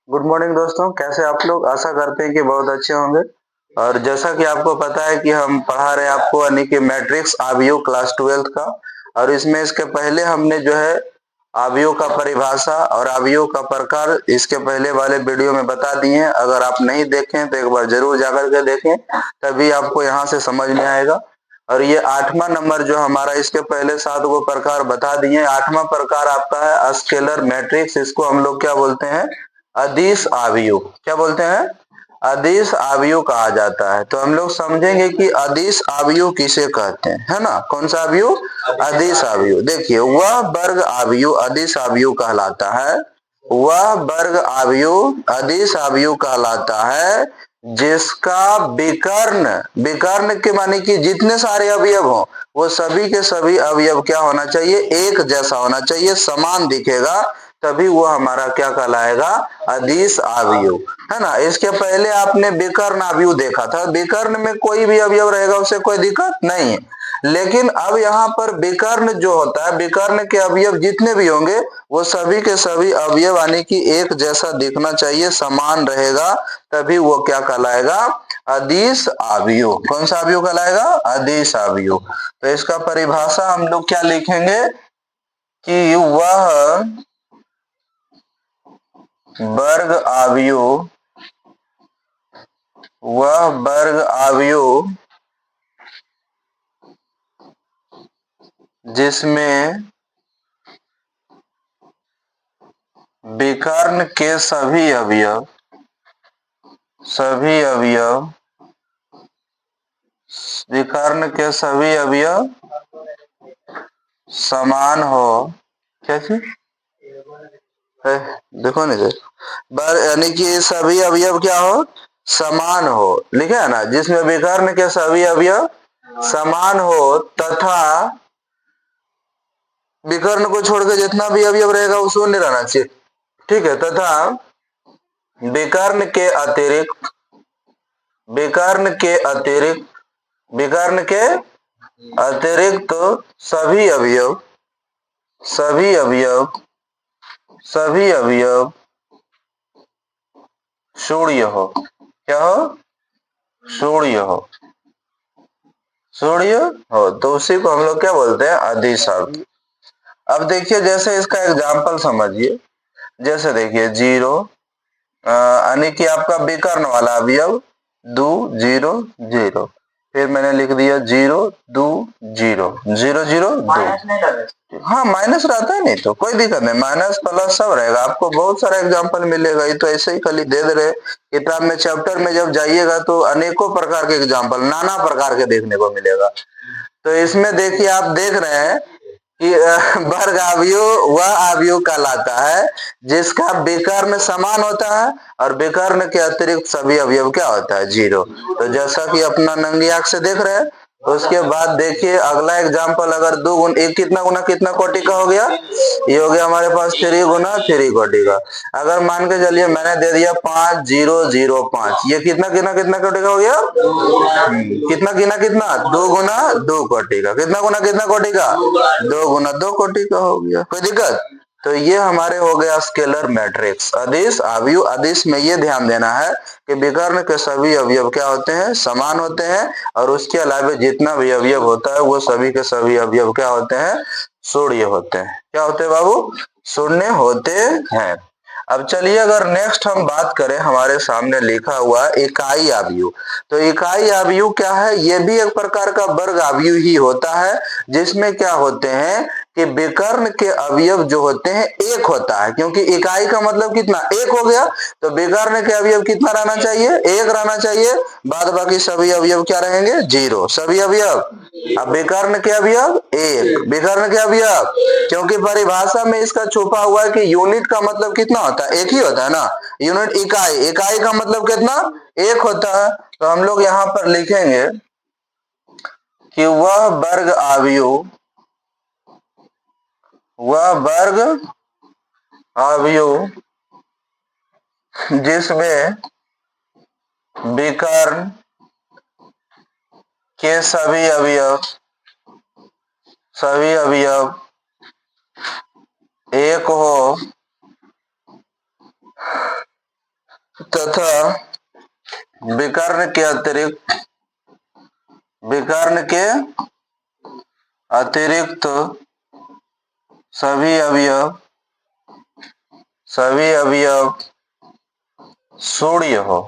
Good morning दोस्तों, कैसे आप लोग? आशा करते हैं कि बहुत अच्छे होंगे। और जैसा कि आपको पता है कि हम पढ़ा रहे हैं आपको यानी कि मैट्रिक्स आव्यूह क्लास 12th का। और इसमें इसके पहले हमने जो है आव्यूह का परिभाषा और आव्यूह का प्रकार इसके पहले वाले वीडियो में बता दिए हैं। अगर आप नहीं देखें तो एक बार जरूर जाकर के देखें, तभी आपको यहाँ से समझ में आएगा। और ये 8वां नंबर जो हमारा, इसके पहले 7 गो प्रकार बता दिए। 8वां प्रकार आपका है स्केलर मैट्रिक्स। इसको हम लोग क्या बोलते हैं? अदिश आव्यूह। क्या बोलते हैं? अदिश आव्यूह कहा जाता है। तो हम लोग समझेंगे कि अदिश आव्यूह किसे कहते हैं, है ना? कौन सा आव्यूह? अदिश आव्यूह। देखिए, वह वर्ग आव्यूह अदिश आव्यूह कहलाता है। वह वर्ग आव्यूह अदिश आव्यूह कहलाता है जिसका विकर्ण, विकर्ण के माने कि जितने सारे अवयव हो वो सभी के सभी अवयव क्या होना चाहिए? एक जैसा होना चाहिए, समान दिखेगा, तभी वो हमारा क्या कहलाएगा? अदिश आव्यूह, है ना? इसके पहले आपने विकर्ण आव्यूह देखा था। विकर्ण में कोई भी अवयव रहेगा, उससे कोई दिक्कत नहीं है। लेकिन अब यहाँ पर विकर्ण जो होता है, विकर्ण के अवयव जितने भी होंगे वो सभी के सभी अवयव यानी कि एक जैसा दिखना चाहिए, समान रहेगा, तभी वो क्या कहलाएगा? अदिश आव्यूह। कौन सा आव्यूह कहलाएगा? अदिश आव्यूह। तो इसका परिभाषा हम लोग क्या लिखेंगे कि वह वर्ग आव्यूह जिसमें विकर्ण के सभी अवयव समान हो। क्या चीज है? देखो नहीं सर, यानी कि सभी अवयव क्या हो? समान हो। लिखा है ना, जिसमें विकर्ण के सभी अवयव समान हो तथा विकर्ण को छोड़कर जितना भी अवयव रहेगा वो शून्य रहना चाहिए। ठीक है। तथा विकर्ण के अतिरिक्त विकर्ण के अतिरिक्त विकर्ण के अतिरिक्त सभी अवयव सभी अवयव सभी अवयव शून्य हो। क्या हो? शून्य हो। शून्य हो तो उसी को हम लोग क्या बोलते हैं? अदिश आव्यूह। अब देखिए, जैसे इसका एग्जाम्पल समझिए। जैसे देखिए, 0 यानी कि आपका विकर्ण वाला अवयव 2 0 0, फिर मैंने लिख दिया 0 2 0 0 0 2। हाँ, माइनस रहता है, नहीं तो कोई दिक्कत नहीं, माइनस प्लस सब रहेगा। आपको बहुत सारा एग्जाम्पल मिलेगा, ये तो ऐसे ही खाली दे दे रहे। किताब में चैप्टर में जब जाइएगा तो अनेकों प्रकार के एग्जाम्पल, नाना प्रकार के देखने को मिलेगा। तो इसमें देखिए, आप देख रहे हैं कि वर्ग आव्यूह वह आव्यूह कहलाता है जिसका विकर्ण समान होता है और विकर्ण के अतिरिक्त सभी अवयव क्या होता है? 0। तो जैसा कि अपना नंगी आंख से देख रहे हैं। उसके बाद देखिए अगला एग्जाम्पल, अगर 2 गुना 1 कितना गुना कितना कोटि का हो गया? ये हो गया हमारे पास 3 गुना 3 कोटि का। अगर मान के चलिए मैंने दे दिया 5 0 0 5, ये कितना कितना कितना कोटि का हो गया? कितना कितना कितना? 2 गुना 2 कोटि का। कितना गुना कितना कोटि का? 2 गुना 2 कोटि का हो गया। कोई दिक्कत? तो ये हमारे हो गया स्केलर मैट्रिक्स अदिश आव्यूह। अदिश में ये ध्यान देना है कि विकर्ण के सभी अवयव क्या होते हैं? समान होते हैं। और उसके अलावा जितना भी अवयव होता है वो सभी के सभी अवयव क्या होते हैं? शून्य होते हैं। क्या होते हैं बाबू? शून्य होते हैं। अब चलिए, अगर नेक्स्ट हम बात करें, हमारे सामने लिखा हुआ इकाई आव्यूह। तो इकाई आव्यूह क्या है? ये भी एक प्रकार का वर्ग आव्यूह ही होता है, जिसमें क्या होते हैं कि विकर्ण के अवयव जो होते हैं एक होता है। क्योंकि इकाई का मतलब कितना? एक हो गया। तो विकर्ण के अवयव कितना रहना चाहिए? एक रहना चाहिए। बाद बाकी सभी अवयव क्या रहेंगे? 0। सभी अवयव। अब विकर्ण के अवयव एक, विकर्ण के अवयव, क्योंकि परिभाषा में इसका छुपा हुआ है कि यूनिट का मतलब कितना होता है? एक ही होता है ना। यूनिट इकाई, इकाई का मतलब कितना? एक होता है। तो हम लोग यहाँ पर लिखेंगे कि वह वर्ग आव्यूह जिसमें विकर्ण के सभी अवयव एक हो तथा विकर्ण के अतिरिक्त सभी अवयव शून्य हो।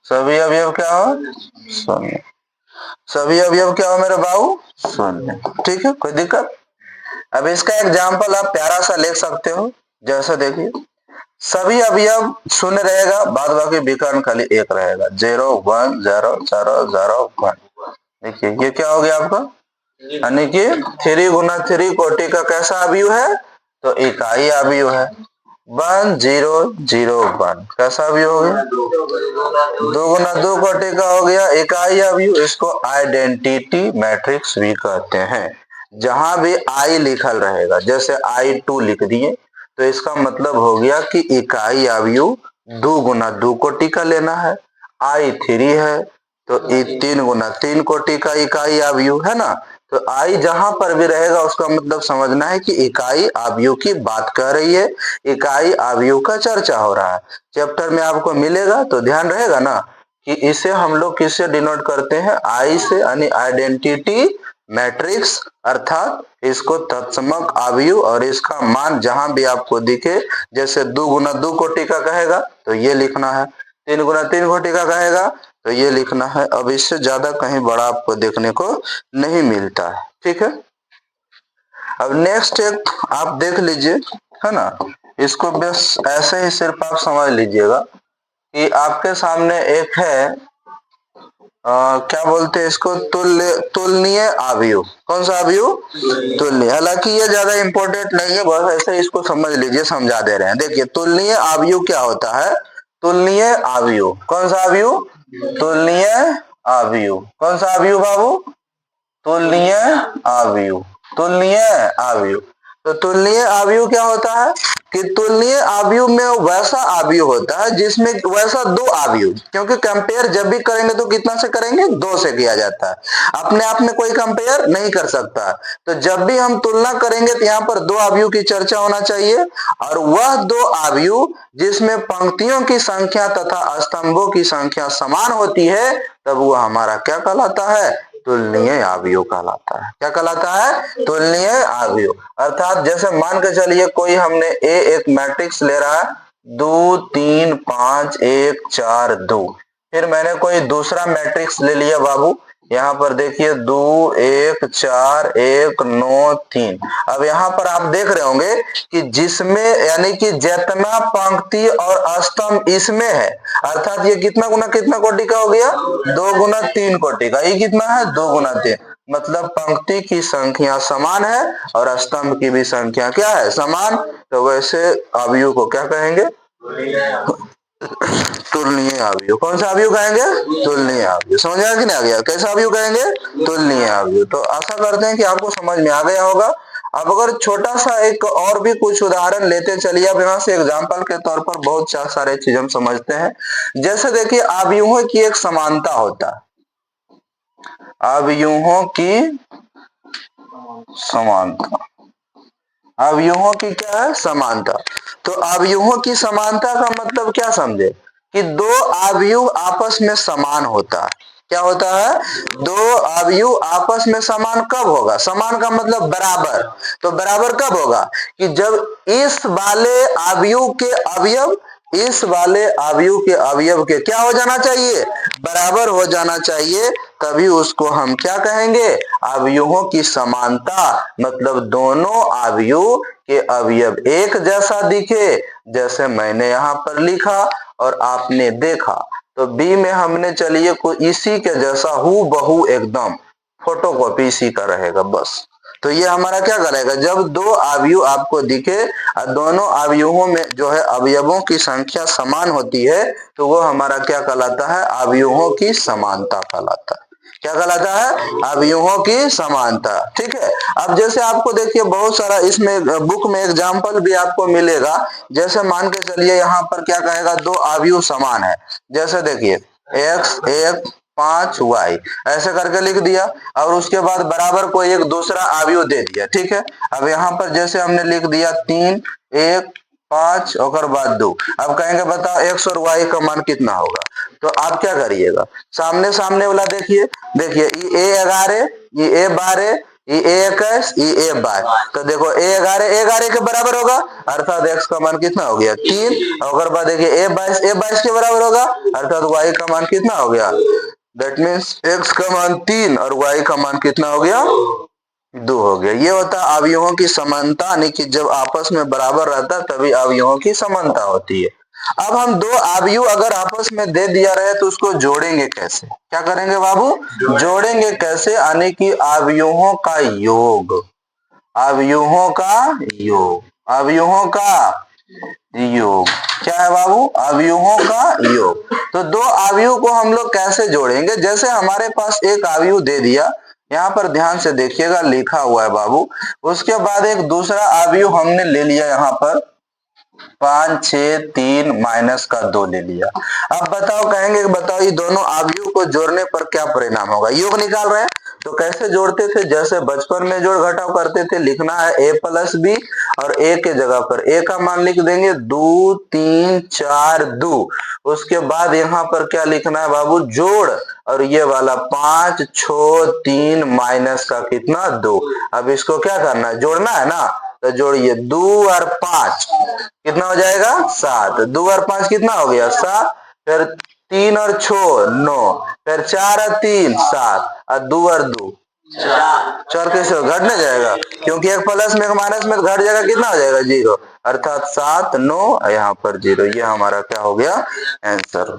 सभी अवयव क्या हो? शून्य। सभी अवयव क्या हो मेरे बाबू? शून्य। ठीक है, कोई दिक्कत? अब इसका एग्जाम्पल आप प्यारा सा लिख सकते हो, जैसे देखिए सभी अवयव शून्य रहेगा, बाद बाकी विकर्ण खाली एक रहेगा, 0 1 0 0 0 1। देखिए ये क्या हो गया आपका, यानी कि 3 गुना 3 कोटि का कैसा अवयव है? तो इकाई अवयव है। 1 0 0 1 कैसा अवयव हो गया? 2 गुना 2 कोटि का हो गया इकाई अवयव। इसको आइडेंटिटी मैट्रिक्स भी कहते हैं। जहां भी आई लिखल रहेगा, जैसे I2 लिख दिए, तो इसका मतलब हो गया कि इकाई अवयव 2 गुना 2 कोटि का लेना है। I3 है तो 3 गुना 3 कोटि का इकाई अवयव है ना। तो आई जहां पर भी रहेगा उसका मतलब समझना है कि इकाई अवयव की बात कर रही है, इकाई अवयव का चर्चा हो रहा है। चैप्टर में आपको मिलेगा तो ध्यान रहेगा ना कि इसे हम लोग किससे डिनोट करते हैं? आई से, यानी आइडेंटिटी मैट्रिक्स, अर्थात इसको तत्समक अवयव और इसका मान जहां भी आपको दिखे, जैसे 2 गुना 2 कोटि का कहेगा तो ये लिखना है, 3 गुना 3 कोटि का कहेगा तो ये लिखना है। अब इससे ज्यादा कहीं बड़ा आपको देखने को नहीं मिलता है। ठीक है, अब नेक्स्ट एक आप देख लीजिए, है ना। इसको बस ऐसे ही सिर्फ आप समझ लीजिएगा कि आपके सामने एक है क्या बोलते हैं इसको, तुलनीय अवयव। कौन सा अवयव? तुलनीय। हालांकि ये ज्यादा इंपॉर्टेंट नहीं है, बस ऐसे इसको समझ लीजिए, समझा दे रहे हैं। देखिए तुलनीय अवयव क्या होता है? तुलनीय अवयव, कौन सा अवयव? तुलनीय अवयव। कौन सा अवयव बाबू? तुलनीय अवयव। तुलनीय अवयव। तो तुलनीय अवयव क्या होता है कि तुलनीय अवयव में वैसा अवयव होता है जिसमें वैसा दो अवयव, क्योंकि कंपेयर जब भी करेंगे तो कितना से करेंगे? 2 से किया जाता है। अपने आप में कोई कंपेयर नहीं कर सकता। तो जब भी हम तुलना करेंगे तो यहाँ पर 2 अवयव की चर्चा होना चाहिए, और वह 2 अवयव जिसमें पंक्तियों की संख्या तथा स्तंभों की संख्या समान होती है, तब वो हमारा क्या कहलाता है? तुलनीय अवयव कहलाता है। क्या कहलाता है? तुलनीय अवयव। अर्थात जैसे मान के चलिए कोई हमने एक मैट्रिक्स ले रहा है 2 3 5 1 4 2, फिर मैंने कोई दूसरा मैट्रिक्स ले लिया बाबू, यहाँ पर देखिए 2 1 4 1 9 3। अब यहाँ पर आप देख रहे होंगे कि जिसमें यानी कि जितना पंक्ति और स्तंभ इसमें है, अर्थात ये कितना गुना कितना कोटि का हो गया? 2 गुना 3 कोटि का। ये कितना है? 2 गुना 3, मतलब पंक्ति की संख्या समान है और स्तंभ की भी संख्या क्या है? समान। तो वैसे अवयव को क्या कहेंगे? तुलनीय अवयव। कौन सा अवयव कहेंगे? तुलनीय अवयव। समझ आया कि नहीं आ गया? कैसा अवयव कहेंगे? तुलनीय अवयव। तो आशा करते हैं कि आपको समझ में आ गया होगा। अब अगर छोटा सा एक और भी कुछ उदाहरण लेते चलिए, अब यहाँ से एग्जाम्पल के तौर पर बहुत सारे चीज हम समझते हैं। जैसे देखिए अवयवों की एक समानता होता है, अवयवों की समानता। अवयवों की क्या है? समानता। तो अवयवों की समानता का मतलब क्या समझे कि 2 अवयव आपस में समान होता है। क्या होता है? 2 अवयव आपस में समान कब होगा? समान का मतलब बराबर। तो बराबर कब होगा? कि जब इस वाले अवयव के अवयव इस वाले अवयव के अवयव के क्या हो जाना चाहिए? बराबर हो जाना चाहिए, तभी उसको हम क्या कहेंगे? अवयवों की समानता। मतलब दोनों अवयव के अवयव एक जैसा दिखे, जैसे मैंने यहाँ पर लिखा और आपने देखा, तो बी में हमने चलिए कोई इसी के जैसा हूबहू एकदम फोटोकॉपी इसी का रहेगा बस। तो ये हमारा क्या करेगा? जब 2 अवयव आपको दिखे और दोनों अवयवों में जो है अवयवों की संख्या समान होती है, तो वो हमारा क्या कहलाता है? अवयवों की समानता कहलाता है। क्या कहलाता है? अवयवों की समानता। ठीक है। अब जैसे आपको देखिए बहुत सारा इसमें बुक में एग्जाम्पल भी आपको मिलेगा। जैसे मान के चलिए यहाँ पर क्या कहेगा? 2 अवयव समान है। जैसे देखिए x 1 5 y ऐसे करके लिख दिया, और उसके बाद बराबर को एक दूसरा अवयव दे दिया। ठीक है। अब यहाँ पर जैसे हमने लिख दिया 3 1 5 और बाद 2। अब कहेंगे बताओ x और y का मान कितना होगा, तो आप क्या करिएगा, सामने सामने वाला देखिए, देखिए ये A11, ये A12, ये A21, ये A22। तो देखो A11 A11 के बराबर होगा, अर्थात x का मान कितना हो गया 3, और बाद देखिए A22 A22 के बराबर होगा, अर्थात y का मान कितना हो गया, दैट मीन्स x का मान 3 और y का मान कितना हो गया 2 हो गया। ये होता है अवयवों की समानता, यानी कि जब आपस में बराबर रहता है तभी अवयवों की समानता होती है। अब हम दो अवयव अगर आपस में दे दिया रहे तो उसको जोड़ेंगे कैसे, क्या करेंगे बाबू, जोड़ेंगे कैसे, यानी कि अवयवों का योग, अवयवों का योग, अवयवों का योग क्या है बाबू, अवयवों का योग। तो दो अवयव को हम लोग कैसे जोड़ेंगे, जैसे हमारे पास एक अवयव दे दिया, यहाँ पर ध्यान से देखिएगा लिखा हुआ है बाबू, उसके बाद एक दूसरा अवयव हमने ले लिया यहाँ पर 5 6 3 माइनस का 2 ले लिया। अब बताओ, कहेंगे बताओ ये दोनों अवयव को जोड़ने पर क्या परिणाम होगा, योग निकाल रहे हैं तो कैसे जोड़ते थे, जैसे बचपन में जोड़ घटाव करते थे, लिखना है a प्लस बी और a के जगह पर a का मान लिख देंगे 2 3 4 2, उसके बाद यहाँ पर क्या लिखना है बाबू, जोड़, और ये वाला 5 6 3 माइनस का कितना 2। अब इसको क्या करना है, जोड़ना है ना, तो जोड़िए 2 और 5 कितना हो जाएगा 7, 2 और 5 कितना हो गया 7, फिर 3 और 6 9, फिर 4 और 3 7, और 2 और 2 4 कैसे घटने जाएगा, क्योंकि एक प्लस में एक माइनस में घट जाएगा, कितना हो जाएगा 0, अर्थात 7 9 यहाँ पर 0। ये हमारा क्या हो गया आंसर,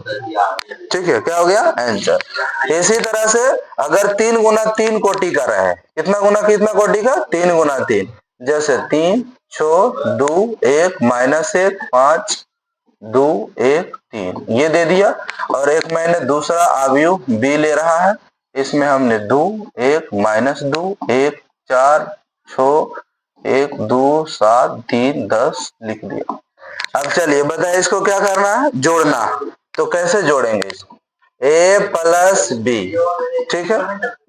ठीक है, क्या हो गया आंसर। इसी तरह से अगर 3 गुना 3 कोटि का रहे, कितना गुना कितना कोटि का 3 गुना 3, जैसे 3 6 2 1 माइनस 1 5 2 1 3 ये दे दिया, और एक मैंने दूसरा अवयव b ले रहा है, इसमें हमने 2 1 माइनस 2 1 4 6 1 2 7 3 10 लिख दिया। अब चलिए बताइए इसको क्या करना है, जोड़ना, तो कैसे जोड़ेंगे इसको, a प्लस बी, ठीक है,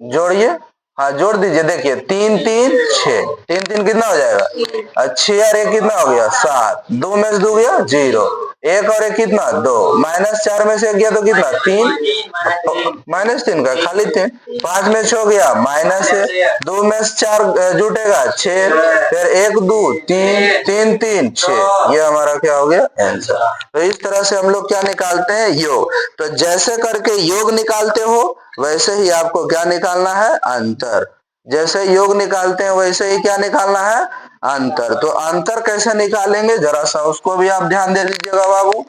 जोड़िए, हाँ जोड़ दीजिए, देखिए 3 3 6, 3 3 कितना हो जाएगा 6 और 1 कितना हो गया 7, 2 में से 2 गया 0, 1 और 1 कितना 2, माइनस 4 में से 1 गया तो कितना 3, माइनस 3 का खाली 3, 5 में 6 गया माइनस 2 में से 4 जुटेगा 6, फिर 1 2 3 3 3 6, ये हमारा क्या हो गया आंसर। तो इस तरह से हम लोग क्या निकालते हैं योग, तो जैसे करके योग निकालते हो वैसे ही आपको क्या निकालना है अंतर, जैसे योग निकालते हैं वैसे ही क्या निकालना है अंतर। तो अंतर कैसे निकालेंगे जरा सा उसको भी आप ध्यान दे दीजिएगा बाबू।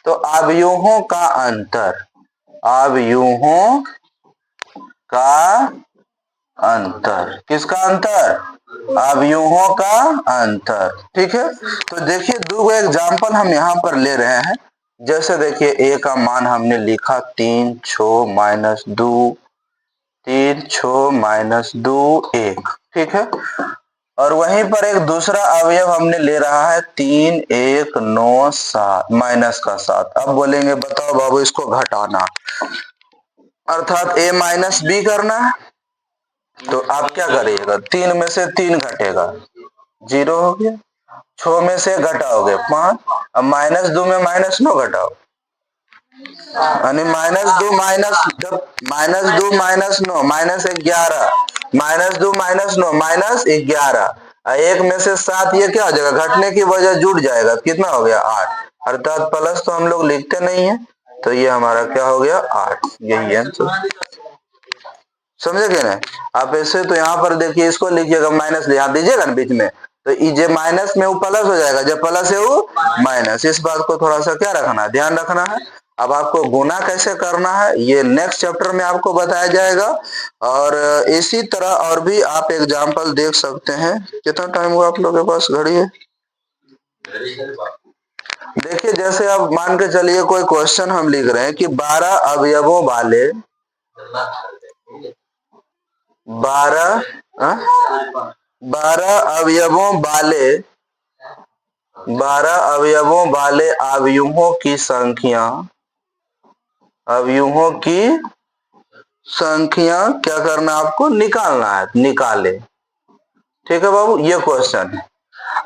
तो अवयवों का अंतर, अवयवों का अंतर, किसका अंतर, अवयवों का अंतर, ठीक है। तो देखिए दो एग्जाम्पल हम यहाँ पर ले रहे हैं, जैसे देखिए a का मान हमने लिखा 3 6 माइनस 2 3 6 माइनस 2 1, ठीक है, और वहीं पर एक दूसरा अवयव हमने ले रहा है 3 1 9 7 माइनस का 7। अब बोलेंगे बताओ बाबू इसको घटाना, अर्थात a माइनस बी करना है, तो आप क्या करिएगा 3 में से 3 घटेगा 0 हो गया, 6 में से घटाओगे 5, अब माइनस 2 में माइनस 9 घटाओ, यानी minus 2 minus 9 minus 11, minus 2 minus 9 minus 11, 1 में से 7 ये क्या हो जाएगा घटने की वजह जुड़ जाएगा, कितना हो गया 8, अर्थात प्लस तो हम लोग लिखते नहीं है, तो ये हमारा क्या हो गया 8, यही है समझे क्या नहीं। आप ऐसे तो यहाँ पर देखिए इसको लिखिएगा माइनस ध्यान दीजिएगा ना बीच में, तो ये माइनस में वो प्लस हो जाएगा, जब प्लस है वो माइनस, इस बात को थोड़ा सा क्या रखना है ध्यान रखना है। अब आपको गुना कैसे करना है ये नेक्स्ट चैप्टर में आपको बताया जाएगा, और इसी तरह और भी आप एग्जाम्पल देख सकते हैं। कितना टाइम हुआ आप लोगों के पास घड़ी है, देखिए जैसे अब मान के चलिए कोई क्वेश्चन हम लिख रहे हैं कि 12 अवयवों वाले 12 अवयवों वाले 12 अवयवों वाले अवयवों की संख्या, अवयवों की संख्या क्या करना आपको निकालना है, निकाले, ठीक है बाबू, ये क्वेश्चन है।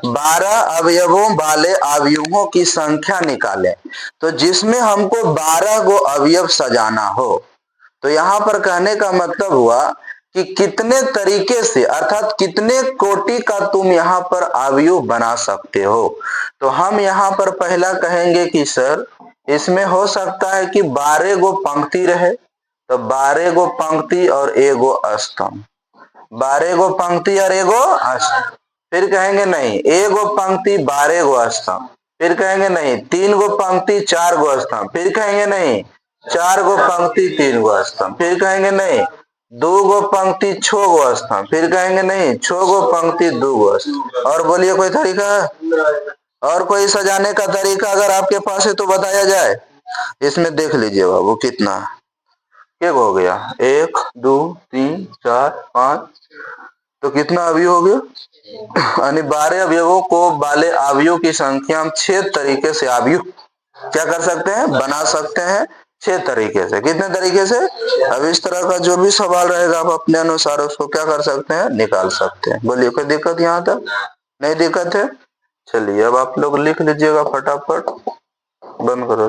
12 अवयवों वाले अवयवों की संख्या निकालें। तो जिसमें हमको 12 को अवयव सजाना हो, तो यहां पर कहने का मतलब हुआ कि कितने तरीके से अर्थात कितने कोटि का तुम यहां पर अवयव बना सकते हो। तो हम यहां पर पहला कहेंगे कि सर इसमें हो सकता है कि 12 गो पंक्ति रहे, तो 12 गो पंक्ति और एगो स्तंभ, 12 गो पंक्ति और एगो स्तंभ। फिर कहेंगे नहीं, एगो पंक्ति 12 गो स्तंभ। फिर कहेंगे नहीं, 3 गो पंक्ति 4 गो स्तंभ। फिर कहेंगे नहीं, 4 गो पंक्ति 3 गो स्तंभ। फिर कहेंगे नहीं, 2 गो पंक्ति 6 गो स्तंभ। फिर कहेंगे नहीं, 6 गो पंक्ति 2 गो स्तंभ। और बोलिए कोई तरीका है? और कोई सजाने का तरीका अगर आपके पास है तो बताया जाए। इसमें देख लीजिए बाबू कितना एक हो गया, 1 2 3 4 5, तो कितना अवयव हो गया? यानी 12 अवयवों को वाले अवयव की संख्या हम 6 तरीके से अवयव क्या कर सकते हैं, बना सकते हैं। 6 तरीके से। कितने तरीके से? अब इस तरह का जो भी सवाल रहेगा आप अपने अनुसार उसको क्या कर सकते हैं, निकाल सकते हैं। बोलिए कोई दिक्कत यहाँ तक? नहीं दिक्कत है? चलिए अब आप लोग लिख लीजिएगा फटाफट, बंद करो।